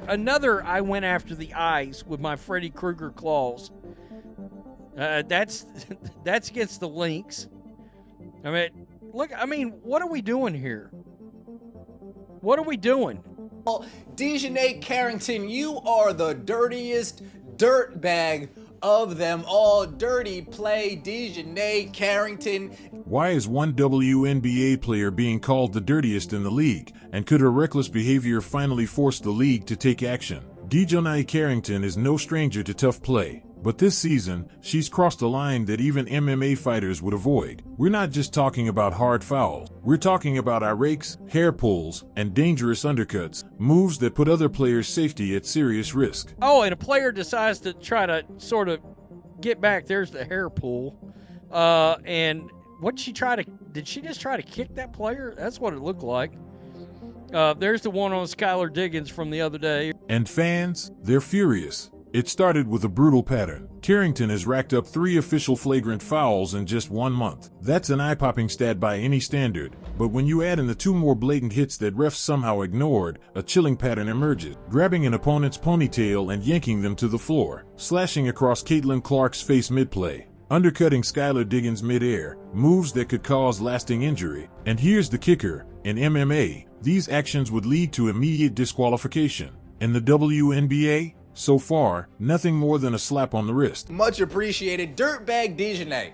another, I went after the eyes with my Freddy Krueger claws. That's against the Lynx. I mean, look, what are we doing here? What are we doing? DiJonai Carrington, you are the dirtiest dirtbag of them all. Dirty play, DiJonai Carrington. Why is one WNBA player being called the dirtiest in the league? And could her reckless behavior finally force the league to take action? DiJonai Carrington is no stranger to tough play. But this season, she's crossed a line that even MMA fighters would avoid. We're not just talking about hard fouls. We're talking about rakes, hair pulls, and dangerous undercuts, moves that put other players' safety at serious risk. Oh, and a player decides to try to sort of get back. There's the hair pull. And did she just try to kick that player? That's what it looked like. There's the one on Skylar Diggins from the other day. And fans, they're furious. It started with a brutal pattern. Carrington has racked up 3 official flagrant fouls in just 1 month. That's an eye-popping stat by any standard. But when you add in the 2 more blatant hits that refs somehow ignored, a chilling pattern emerges. Grabbing an opponent's ponytail and yanking them to the floor. Slashing across Caitlin Clark's face mid-play. Undercutting Skylar Diggins mid-air. Moves that could cause lasting injury. And here's the kicker. In MMA, these actions would lead to immediate disqualification. In the WNBA, so far, nothing more than a slap on the wrist. Much appreciated. Dirtbag DiJonai.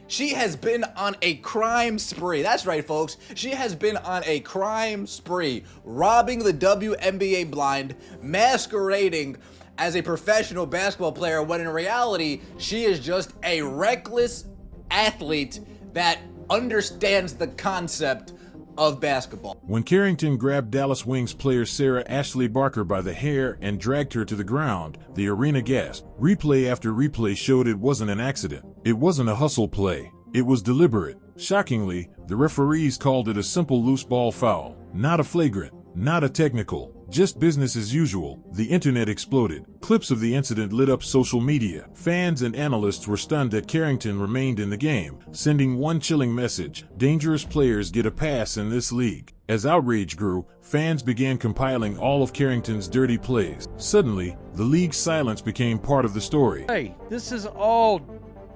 She has been on a crime spree. That's right, folks. She has been on a crime spree, robbing the WNBA blind, masquerading as a professional basketball player, when in reality, she is just a reckless athlete that understands the concept of basketball. When Carrington grabbed Dallas Wings player Sarah Ashley Barker by the hair and dragged her to the ground, the arena gasped. Replay after replay showed it wasn't an accident. It wasn't a hustle play. It was deliberate. Shockingly, the referees called it a simple loose ball foul. Not a flagrant, not a technical, just business as usual. The internet exploded. Clips of the incident lit up social media. Fans and analysts were stunned that Carrington remained in the game, sending one chilling message: dangerous players get a pass in this league. As outrage grew, fans began compiling all of Carrington's dirty plays. Suddenly, the league's silence became part of the story. Hey, this is all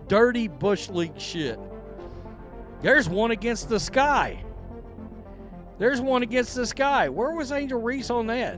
dirty Bush League shit. There's one against the sky. There's one against the sky. Where was Angel Reese on that?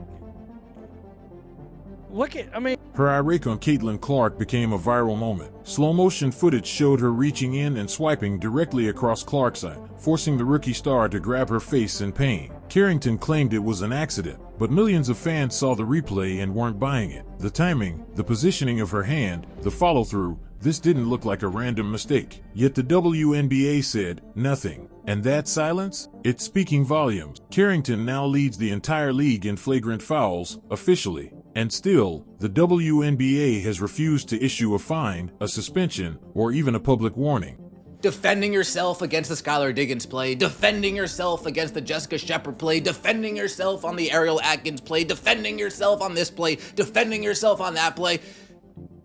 Her irate on Caitlin Clark became a viral moment. Slow-motion footage showed her reaching in and swiping directly across Clark's eye, forcing the rookie star to grab her face in pain. Carrington claimed it was an accident, but millions of fans saw the replay and weren't buying it. The timing, the positioning of her hand, the follow-through, this didn't look like a random mistake. Yet the WNBA said nothing. And that silence? It's speaking volumes. Carrington now leads the entire league in flagrant fouls, officially. And still, the WNBA has refused to issue a fine, a suspension, or even a public warning. Defending yourself against the Skylar Diggins play, defending yourself against the Jessica Shepard play, defending yourself on the Ariel Atkins play, defending yourself on this play, defending yourself on that play.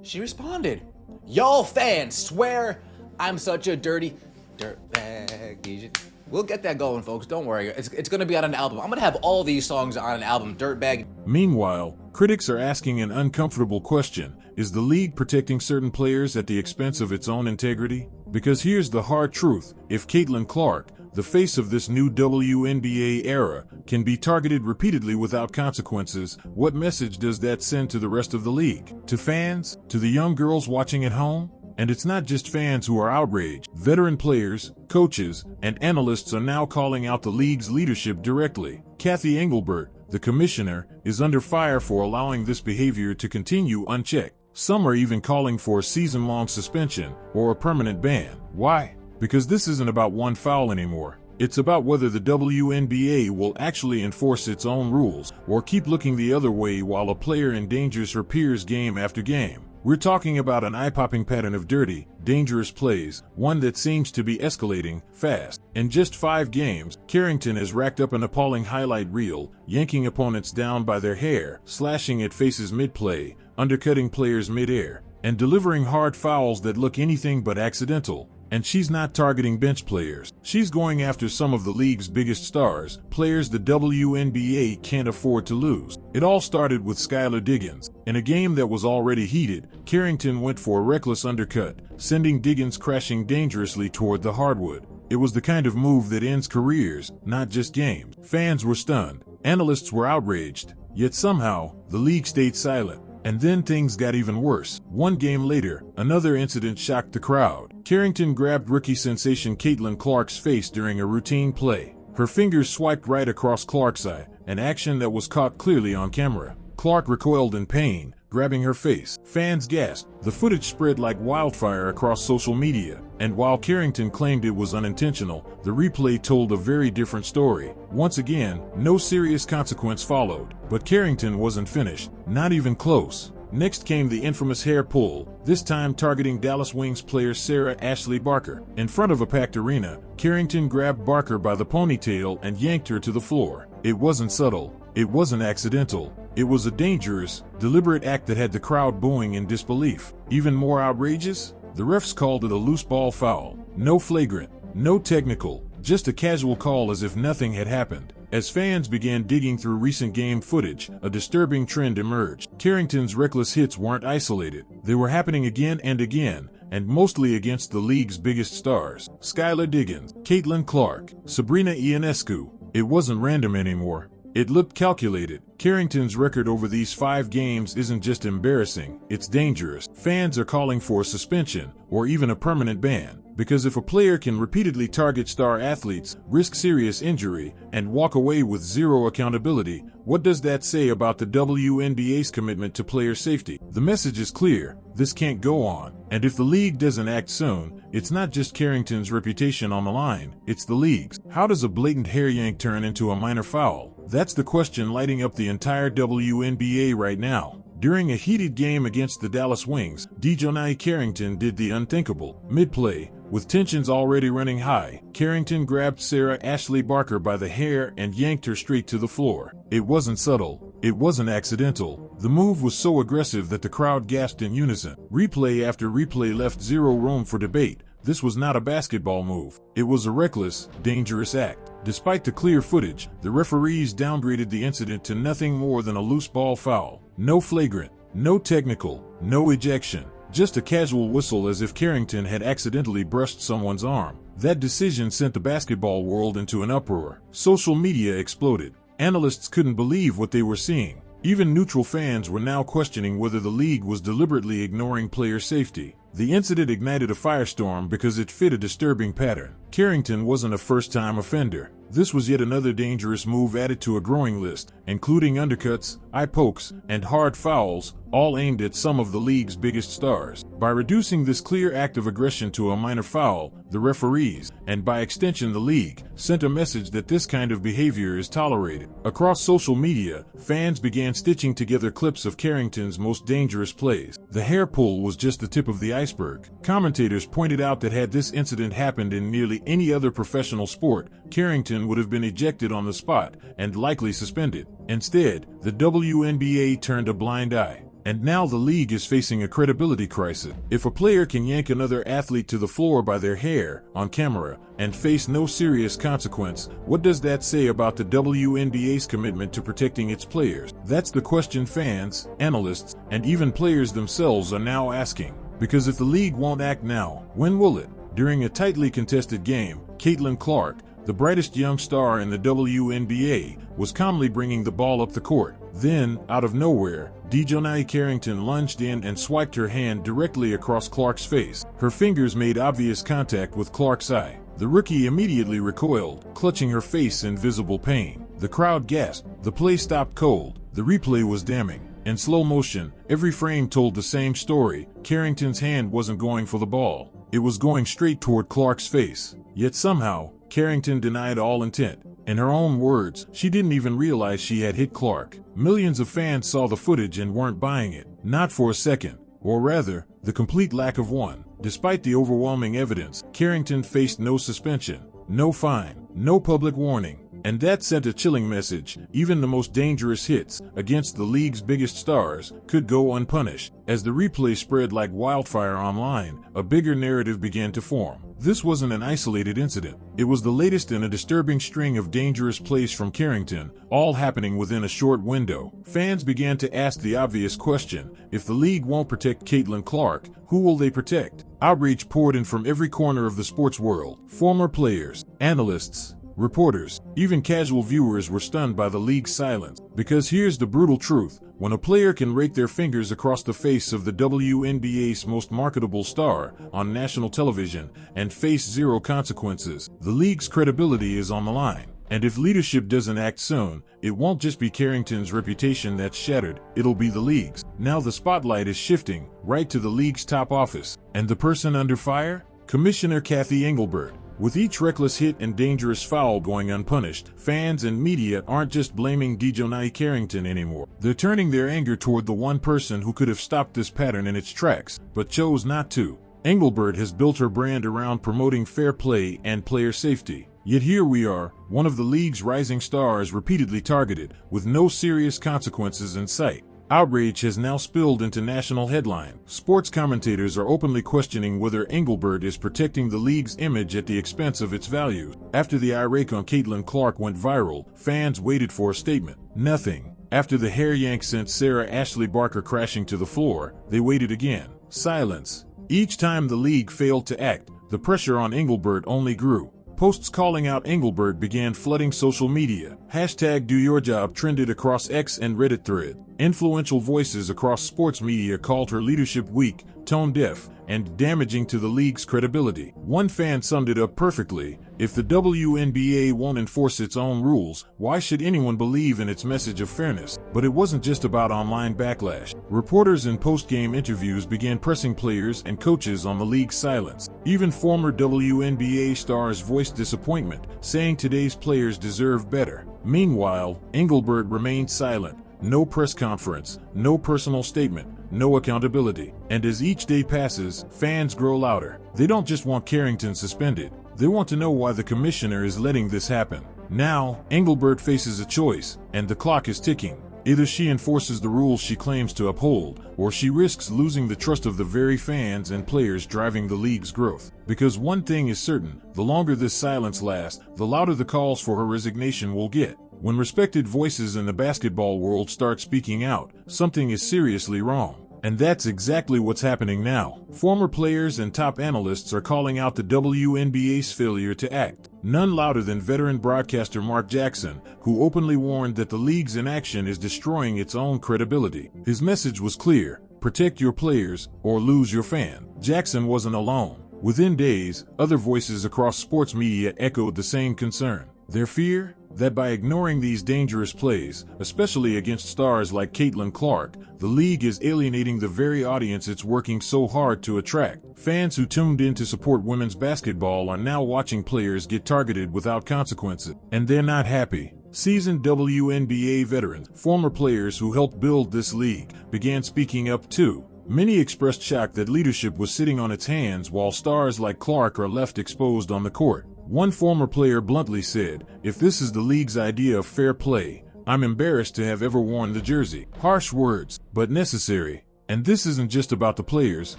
She responded. Y'all fans swear I'm such a dirty dirtbag. We'll get that going, folks. Don't worry. It's going to be on an album. I'm going to have all these songs on an album, Dirtbag. Meanwhile, critics are asking an uncomfortable question. Is the league protecting certain players at the expense of its own integrity? Because here's the hard truth. If Caitlin Clark, the face of this new WNBA era, can be targeted repeatedly without consequences, what message does that send to the rest of the league? To fans? To the young girls watching at home? And it's not just fans who are outraged. Veteran players, coaches, and analysts are now calling out the league's leadership directly. Kathy Engelbert, the commissioner, is under fire for allowing this behavior to continue unchecked. Some are even calling for a season-long suspension or a permanent ban. Why? Because this isn't about one foul anymore. It's about whether the WNBA will actually enforce its own rules or keep looking the other way while a player endangers her peers game after game. We're talking about an eye-popping pattern of dirty, dangerous plays, one that seems to be escalating fast. In just 5 games, Carrington has racked up an appalling highlight reel, yanking opponents down by their hair, slashing at faces mid-play, undercutting players mid-air, and delivering hard fouls that look anything but accidental. And she's not targeting bench players. She's going after some of the league's biggest stars, players the WNBA can't afford to lose. It all started with Skylar Diggins. In a game that was already heated, Carrington went for a reckless undercut, sending Diggins crashing dangerously toward the hardwood. It was the kind of move that ends careers, not just games. Fans were stunned. Analysts were outraged. Yet somehow, the league stayed silent. And then things got even worse. One game later, another incident shocked the crowd. Carrington grabbed rookie sensation Caitlin Clark's face during a routine play. Her fingers swiped right across Clark's eye, an action that was caught clearly on camera. Clark recoiled in pain, grabbing her face. Fans gasped. The footage spread like wildfire across social media. And while Carrington claimed it was unintentional, the replay told a very different story. Once again, no serious consequence followed. But Carrington wasn't finished. Not even close. Next came the infamous hair pull, this time targeting Dallas Wings player Sarah Ashley Barker. In front of a packed arena, Carrington grabbed Barker by the ponytail and yanked her to the floor. It wasn't subtle. It wasn't accidental. It was a dangerous, deliberate act that had the crowd booing in disbelief. Even more outrageous? The refs called it a loose ball foul. No flagrant, no technical, just a casual call as if nothing had happened. As fans began digging through recent game footage, a disturbing trend emerged. Carrington's reckless hits weren't isolated. They were happening again and again, and mostly against the league's biggest stars. Skylar Diggins, Caitlin Clark, Sabrina Ionescu. It wasn't random anymore. It looked calculated. Carrington's record over these 5 games isn't just embarrassing, it's dangerous. Fans are calling for a suspension, or even a permanent ban. Because if a player can repeatedly target star athletes, risk serious injury, and walk away with zero accountability, what does that say about the WNBA's commitment to player safety? The message is clear. This can't go on. And if the league doesn't act soon, it's not just Carrington's reputation on the line, it's the league's. How does a blatant hair yank turn into a minor foul? That's the question lighting up the entire WNBA right now. During a heated game against the Dallas Wings, DiJonai Carrington did the unthinkable. Mid-play, with tensions already running high, Carrington grabbed Sarah Ashley Barker by the hair and yanked her straight to the floor. It wasn't subtle. It wasn't accidental. The move was so aggressive that the crowd gasped in unison. Replay after replay left zero room for debate. This was not a basketball move. It was a reckless, dangerous act. Despite the clear footage, the referees downgraded the incident to nothing more than a loose ball foul. No flagrant, no technical, no ejection. Just a casual whistle as if Carrington had accidentally brushed someone's arm. That decision sent the basketball world into an uproar. Social media exploded. Analysts couldn't believe what they were seeing. Even neutral fans were now questioning whether the league was deliberately ignoring player safety. The incident ignited a firestorm because it fit a disturbing pattern. Carrington wasn't a first-time offender. This was yet another dangerous move added to a growing list, including undercuts, eye pokes, and hard fouls, all aimed at some of the league's biggest stars. By reducing this clear act of aggression to a minor foul, the referees, and by extension the league, sent a message that this kind of behavior is tolerated. Across social media, fans began stitching together clips of Carrington's most dangerous plays. The hair pull was just the tip of the iceberg. Commentators pointed out that had this incident happened in nearly any other professional sport, Carrington would have been ejected on the spot and likely suspended. Instead, the WNBA turned a blind eye. And now the league is facing a credibility crisis. If a player can yank another athlete to the floor by their hair, on camera, and face no serious consequence, what does that say about the WNBA's commitment to protecting its players? That's the question fans, analysts, and even players themselves are now asking. Because if the league won't act now, when will it? During a tightly contested game, Caitlin Clark, the brightest young star in the WNBA, was calmly bringing the ball up the court. Then, out of nowhere, DiJonai Carrington lunged in and swiped her hand directly across Clark's face. Her fingers made obvious contact with Clark's eye. The rookie immediately recoiled, clutching her face in visible pain. The crowd gasped. The play stopped cold. The replay was damning. In slow motion, every frame told the same story. Carrington's hand wasn't going for the ball. It was going straight toward Clark's face. Yet somehow, Carrington denied all intent. In her own words, she didn't even realize she had hit Clark. Millions of fans saw the footage and weren't buying it. Not for a second. Or rather, the complete lack of one. Despite the overwhelming evidence, Carrington faced no suspension, no fine, no public warning. And that sent a chilling message. Even the most dangerous hits, against the league's biggest stars, could go unpunished. As the replay spread like wildfire online, a bigger narrative began to form. This wasn't an isolated incident. It was the latest in a disturbing string of dangerous plays from Carrington, all happening within a short window. Fans began to ask the obvious question: if the league won't protect Caitlin Clark, who will they protect? Outrage poured in from every corner of the sports world. Former players, analysts, reporters, even casual viewers were stunned by the league's silence. Because here's the brutal truth: when a player can rake their fingers across the face of the WNBA's most marketable star on national television and face zero consequences, the league's credibility is on the line. And if leadership doesn't act soon, it won't just be Carrington's reputation that's shattered, it'll be the league's. Now the spotlight is shifting right to the league's top office. And the person under fire? Commissioner Kathy Engelbert. With each reckless hit and dangerous foul going unpunished, fans and media aren't just blaming DiJonai Carrington anymore. They're turning their anger toward the one person who could have stopped this pattern in its tracks, but chose not to. Engelbert has built her brand around promoting fair play and player safety. Yet here we are, one of the league's rising stars repeatedly targeted, with no serious consequences in sight. Outrage has now spilled into national headlines. Sports commentators are openly questioning whether Engelbert is protecting the league's image at the expense of its values. After the irate on Caitlin Clark went viral, fans waited for a statement. Nothing. After the hair yank sent Sarah Ashley Barker crashing to the floor, they waited again. Silence. Each time the league failed to act, the pressure on Engelbert only grew. Posts calling out Engelbert began flooding social media. #DoYourJob trended across X and Reddit thread. Influential voices across sports media called her leadership weak, tone-deaf, and damaging to the league's credibility. One fan summed it up perfectly: if the WNBA won't enforce its own rules, why should anyone believe in its message of fairness? But it wasn't just about online backlash. Reporters in post-game interviews began pressing players and coaches on the league's silence. Even former WNBA stars voiced disappointment, saying today's players deserve better. Meanwhile, Engelbert remained silent. No press conference, no personal statement, no accountability. And as each day passes, fans grow louder. They don't just want Carrington suspended. They want to know why the commissioner is letting this happen. Now, Engelbert faces a choice, and the clock is ticking. Either she enforces the rules she claims to uphold, or she risks losing the trust of the very fans and players driving the league's growth. Because one thing is certain: the longer this silence lasts, the louder the calls for her resignation will get. When respected voices in the basketball world start speaking out, something is seriously wrong. And that's exactly what's happening now. Former players and top analysts are calling out the WNBA's failure to act. None louder than veteran broadcaster Mark Jackson, who openly warned that the league's inaction is destroying its own credibility. His message was clear: protect your players or lose your fan. Jackson wasn't alone. Within days, other voices across sports media echoed the same concern. Their fear? That by ignoring these dangerous plays, especially against stars like Caitlin Clark, the league is alienating the very audience it's working so hard to attract. Fans who tuned in to support women's basketball are now watching players get targeted without consequences, and they're not happy. Seasoned WNBA veterans, former players who helped build this league, began speaking up too. Many expressed shock that leadership was sitting on its hands while stars like Clark are left exposed on the court. One former player bluntly said, "If this is the league's idea of fair play, I'm embarrassed to have ever worn the jersey." Harsh words, but necessary. And this isn't just about the players,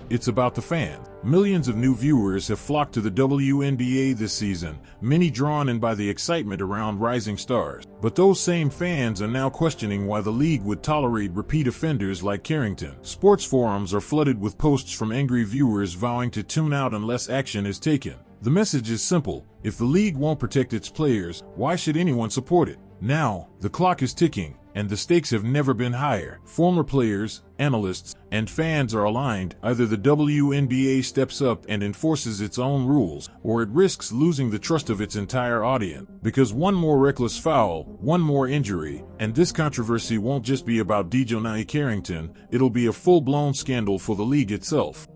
it's about the fans. Millions of new viewers have flocked to the WNBA this season, many drawn in by the excitement around rising stars. But those same fans are now questioning why the league would tolerate repeat offenders like Carrington. Sports forums are flooded with posts from angry viewers vowing to tune out unless action is taken. The message is simple: if the league won't protect its players, why should anyone support it? Now, the clock is ticking, and the stakes have never been higher. Former players, analysts, and fans are aligned. Either the WNBA steps up and enforces its own rules, or it risks losing the trust of its entire audience. Because one more reckless foul, one more injury, and this controversy won't just be about DiJonai Carrington, it'll be a full-blown scandal for the league itself.